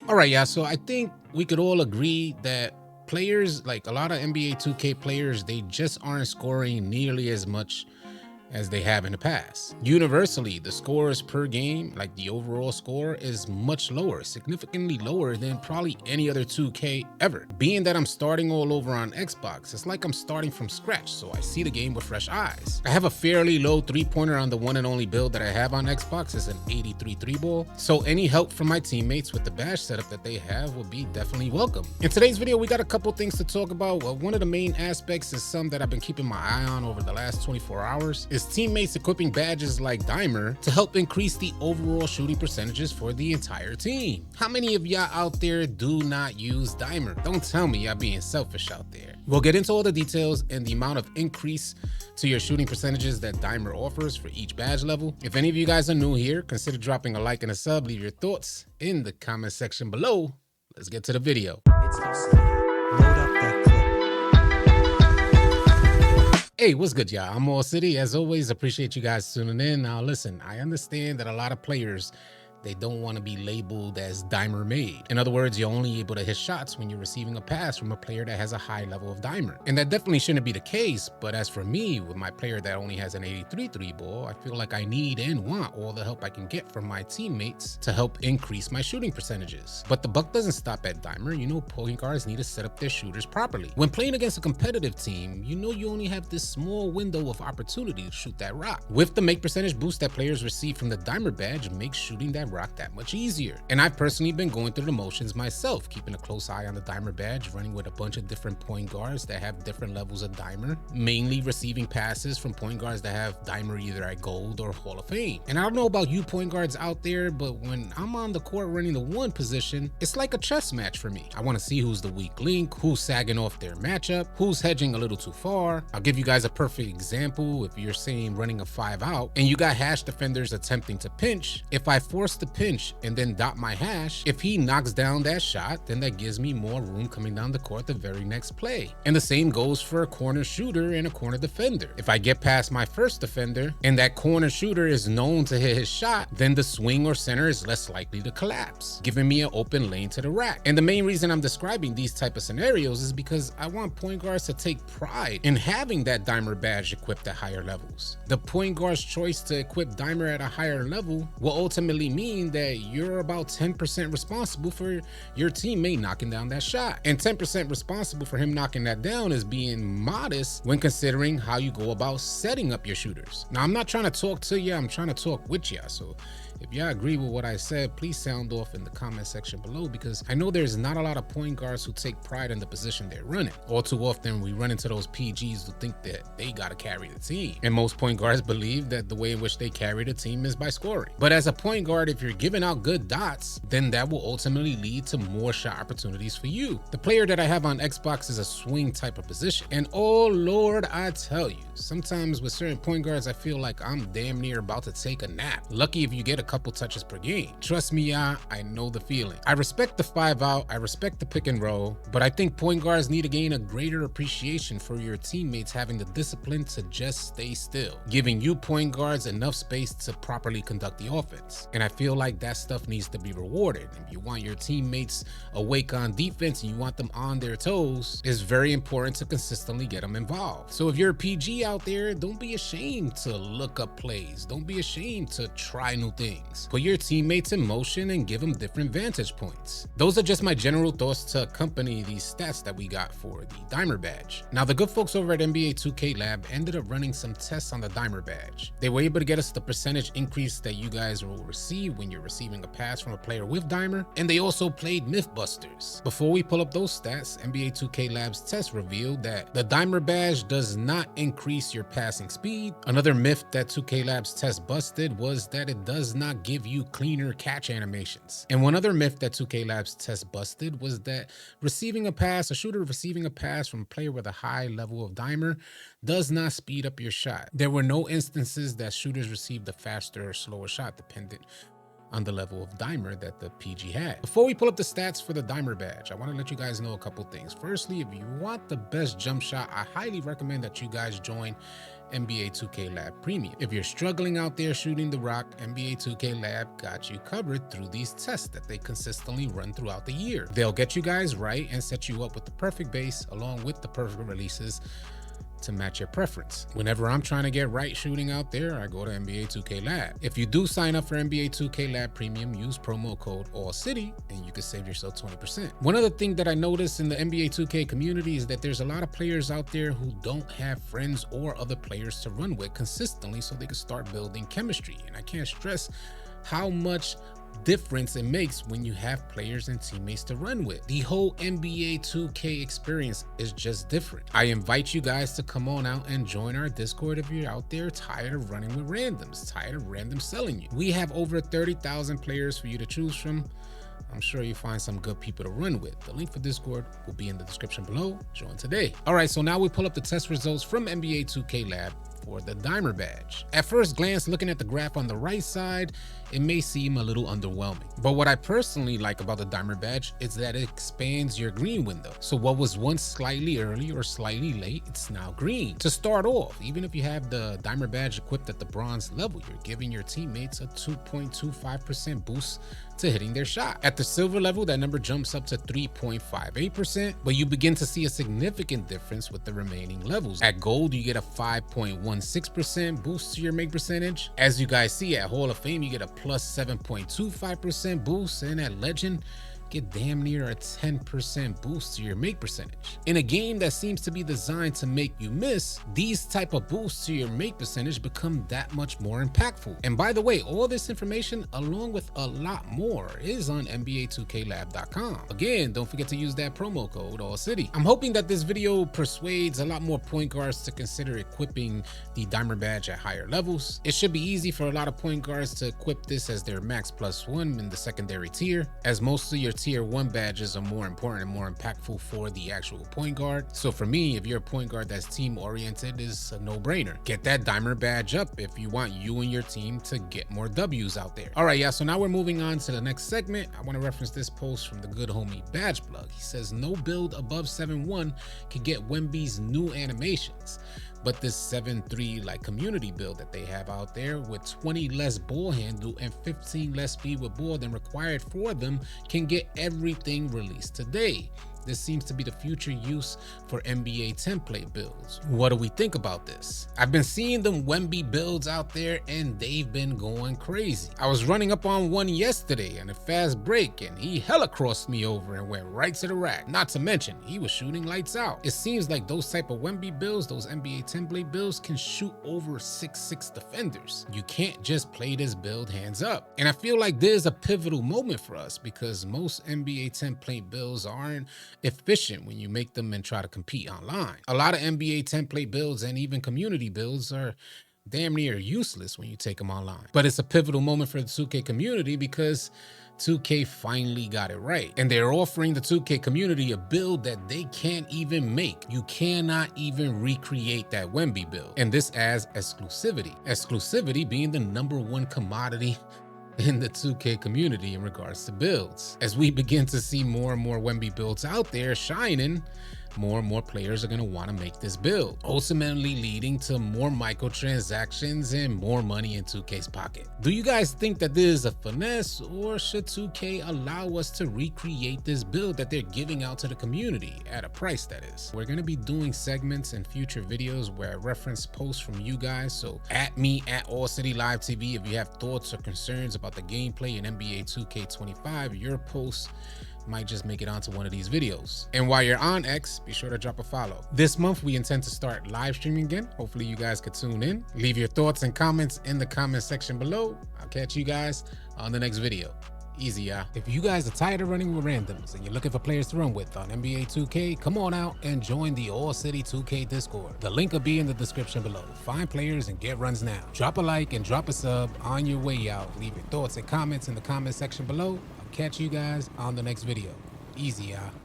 All right, yeah. So I think we could all agree that players, like a lot of NBA 2K players, they just aren't scoring nearly as much as they have in the past. Universally, the scores per game, like the overall score, is much lower, significantly lower than probably any other 2K ever. Being that I'm starting all over on Xbox, it's like I'm starting from scratch, so I see the game with fresh eyes. I have a fairly low three-pointer on the one and only build that I have on Xbox. It's an 83 three-ball, so any help from my teammates with the bash setup that they have would be definitely welcome. In today's video, we got a couple things to talk about. Well, one of the main aspects is some that I've been keeping my eye on over the last 24 hours, is teammates equipping badges like Dimer to help increase the overall shooting percentages for the entire team. How many of y'all out there do not use Dimer? Don't tell me y'all being selfish out there. We'll get into all the details and the amount of increase to your shooting percentages that Dimer offers for each badge level. If any of you guys are new here, consider dropping a like and a sub. Leave your thoughts in the comment section below. Let's get to the video. It's AllCity. Load up that clip. Hey, what's good, y'all? I'm AllCity. As always, appreciate you guys tuning in. Now, listen, I understand that a lot of players, they don't want to be labeled as Dimer made. In other words, you're only able to hit shots when you're receiving a pass from a player that has a high level of Dimer. And that definitely shouldn't be the case, but as for me, with my player that only has an 83 three-ball, I feel like I need and want all the help I can get from my teammates to help increase my shooting percentages. But the buck doesn't stop at Dimer. You know, point guards need to set up their shooters properly. When playing against a competitive team, you know you only have this small window of opportunity to shoot that rock. With the make percentage boost that players receive from the Dimer badge, makes shooting that rock that much easier. And I've personally been going through the motions myself, keeping a close eye on the Dimer badge, running with a bunch of different point guards that have different levels of Dimer, mainly receiving passes from point guards that have Dimer either at Gold or Hall of Fame. And I don't know about you point guards out there, but when I'm on the court running the one position, it's like a chess match for me. I want to see who's the weak link, who's sagging off their matchup, who's hedging a little too far. I'll give you guys a perfect example. If you're saying running a 5 out and you got hash defenders attempting to pinch, if I force the pinch and then dot my hash, if he knocks down that shot, then that gives me more room coming down the court the very next play. And the same goes for a corner shooter and a corner defender. If I get past my first defender and that corner shooter is known to hit his shot, then the swing or center is less likely to collapse, giving me an open lane to the rack. And the main reason I'm describing these type of scenarios is because I want point guards to take pride in having that Dimer badge equipped at higher levels. The point guard's choice to equip Dimer at a higher level will ultimately mean that you're about 10% responsible for your teammate knocking down that shot. And 10% responsible for him knocking that down is being modest when considering how you go about setting up your shooters. Now, I'm not trying to talk to you, I'm trying to talk with you. So if y'all agree with what I said, please sound off in the comment section below, because I know there's not a lot of point guards who take pride in the position they're running. All too often, we run into those PGs who think that they gotta carry the team. And most point guards believe that the way in which they carry the team is by scoring. But as a point guard, if you're giving out good dots, then that will ultimately lead to more shot opportunities for you. The player that I have on Xbox is a swing type of position. And oh Lord, I tell you, sometimes with certain point guards, I feel like I'm damn near about to take a nap. Lucky if you get a couple touches per game. Trust me, I know the feeling. I respect the 5 out, I respect the pick and roll, but I think point guards need to gain a greater appreciation for your teammates having the discipline to just stay still, giving you point guards enough space to properly conduct the offense. And I feel like that stuff needs to be rewarded. If you want your teammates awake on defense and you want them on their toes, it's very important to consistently get them involved. So if you're a PG out there, don't be ashamed to look up plays. Don't be ashamed to try new things. Put your teammates in motion and give them different vantage points. Those are just my general thoughts to accompany these stats that we got for the Dimer badge. Now, the good folks over at NBA 2K Lab ended up running some tests on the Dimer badge. They were able to get us the percentage increase that you guys will receive when you're receiving a pass from a player with Dimer, and they also played Mythbusters. Before we pull up those stats, NBA 2K Lab's test revealed that the Dimer badge does not increase your passing speed. Another myth that 2K Lab's test busted was that it does not give you cleaner catch animations. And one other myth that 2K Labs test busted was that a shooter receiving a pass from a player with a high level of Dimer does not speed up your shot. There were no instances that shooters received a faster or slower shot dependent on the level of Dimer that the PG had. Before we pull up the stats for the Dimer badge, I want to let you guys know a couple things. Firstly, if you want the best jump shot, I highly recommend that you guys join NBA 2K Lab Premium. If you're struggling out there shooting the rock, NBA 2K Lab got you covered through these tests that they consistently run throughout the year. They'll get you guys right and set you up with the perfect base along with the perfect releases to match your preference. Whenever I'm trying to get right shooting out there, I go to NBA 2K Lab. If you do sign up for NBA 2K Lab Premium, use promo code AllCity and you can save yourself 20%. One other thing that I noticed in the NBA 2K community is that there's a lot of players out there who don't have friends or other players to run with consistently so they can start building chemistry. And I can't stress how much difference it makes when you have players and teammates to run with. The whole NBA 2K experience is just different. I invite you guys to come on out and join our Discord if you're out there tired of running with randoms, tired of random selling you. We have over 30,000 players for you to choose from. I'm sure you find some good people to run with. The link for Discord will be in the description below. Join today. All right, so now we pull up the test results from NBA 2K Lab for the Dimer badge. At first glance, looking at the graph on the right side, it may seem a little underwhelming. But what I personally like about the Dimer badge is that it expands your green window. So what was once slightly early or slightly late, it's now green. To start off, even if you have the Dimer badge equipped at the bronze level, you're giving your teammates a 2.25% boost to hitting their shot. At the silver level, that number jumps up to 3.58%, but you begin to see a significant difference with the remaining levels. At gold, you get a 5.16% boost to your make percentage. As you guys see, at Hall of Fame, you get a plus 7.25% boost, and at legend, get damn near a 10% boost to your make percentage. In a game that seems to be designed to make you miss, these type of boosts to your make percentage become that much more impactful. And by the way, all this information along with a lot more is on NBA2KLab.com. Again, don't forget to use that promo code AllCity. I'm hoping that this video persuades a lot more point guards to consider equipping the Dimer badge at higher levels. It should be easy for a lot of point guards to equip this as their max +1 in the secondary tier, as most of your tier 1 badges are more important and more impactful for the actual point guard. So for me, if you're a point guard that's team oriented, is a no-brainer. Get that Dimer badge up if you want you and your team to get more W's out there. All right, yeah, so now we're moving on to the next segment. I want to reference this post from the good homie Badge Plug. He says, no build above 7-1 can get Wemby's new animations. But this 7-3 like community build that they have out there with 20 less ball handle and 15 less speed with ball than required for them can get everything released today. This seems to be the future use for NBA template builds. What do we think about this? I've been seeing them Wemby builds out there and they've been going crazy. I was running up on one yesterday on a fast break and he hella crossed me over and went right to the rack. Not to mention, he was shooting lights out. It seems like those type of Wemby builds, those NBA template builds can shoot over 6'6" defenders. You can't just play this build hands up. And I feel like there's a pivotal moment for us because most NBA template builds aren't efficient when you make them and try to compete online. A lot of NBA template builds and even community builds are damn near useless when you take them online. But it's a pivotal moment for the 2K community because 2K finally got it right. And they're offering the 2K community a build that they can't even make. You cannot even recreate that Wemby build. And this adds exclusivity. Exclusivity being the #1 commodity in the 2K community in regards to builds. As we begin to see more and more Wemby builds out there shining, more and more players are going to want to make this build, ultimately leading to more microtransactions and more money in 2K's pocket. Do you guys think that this is a finesse, or should 2K allow us to recreate this build that they're giving out to the community at a price, that is? We're going to be doing segments in future videos where I reference posts from you guys, so at me at AllCity Live TV if you have thoughts or concerns about the gameplay in NBA 2K25, your posts might just make it onto one of these videos. And while you're on X, be sure to drop a follow. This month, we intend to start live streaming again. Hopefully you guys could tune in. Leave your thoughts and comments in the comment section below. I'll catch you guys on the next video. Easy, y'all. If you guys are tired of running with randoms and you're looking for players to run with on NBA 2K, come on out and join the AllCity 2K Discord. The link will be in the description below. Find players and get runs now. Drop a like and drop a sub on your way out. Leave your thoughts and comments in the comment section below. I'll catch you guys on the next video. Easy, y'all.